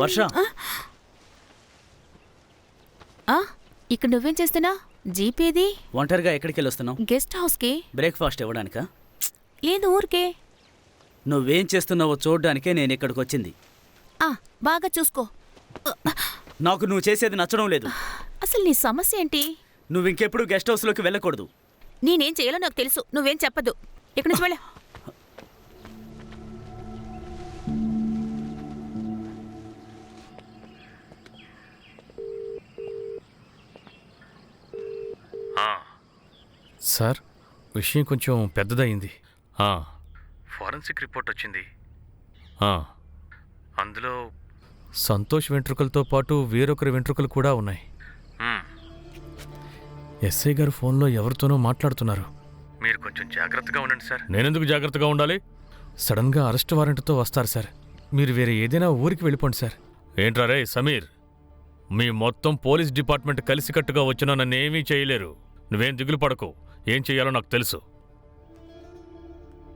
వర్ష, ఇక్కడ నువ్వేం చేస్తున్నా? జీపేది? ఒంటరిగా ఎక్కడికి వెళ్ళొస్తున్నావు? గెస్ట్ హౌస్కి. బ్రేక్ఫాస్ట్ ఇవ్వడానికా? లేదు, ఊరికే. నువ్వేం చేస్తున్నావో చూడ్డానికే నేను ఇక్కడికి వచ్చింది. బాగా చూసుకో. నాకు నువ్వు చేసేది నచ్చడం లేదు. అసలు నీ సమస్య ఏంటి? నువ్వు ఇంకెప్పుడు గెస్ట్ హౌస్లోకి వెళ్ళకూడదు. నేనేం చేయాలో నాకు తెలుసు, నువ్వేం చెప్పద్దు. ఇక్కడి నుంచి వెళ్ళ. సార్, విషయం కొంచెం పెద్దదయింది. ఫారెన్సిక్ రిపోర్ట్ వచ్చింది. అందులో సంతోష్ వెంట్రుకలతో పాటు వేరొకరి వెంట్రుకలు కూడా ఉన్నాయి. ఎస్ఐ గారు ఫోన్లో ఎవరితోనో మాట్లాడుతున్నారు. మీరు కొంచెం జాగ్రత్తగా ఉండండి సార్. నేనెందుకు జాగ్రత్తగా ఉండాలి? సడన్గా అరెస్ట్ వారెంట్తో వస్తారు సార్. మీరు వేరే ఏదైనా ఊరికి వెళ్ళిపోండి సార్. ఏంట్రా రే సమీర్, మీ మొత్తం పోలీస్ డిపార్ట్మెంట్ కలిసికట్టుగా వచ్చినా నన్నేమీ చేయలేరు. నువ్వేం దిగులు పడకు, ఏం చెయ్యాలో నాకు తెలుసు.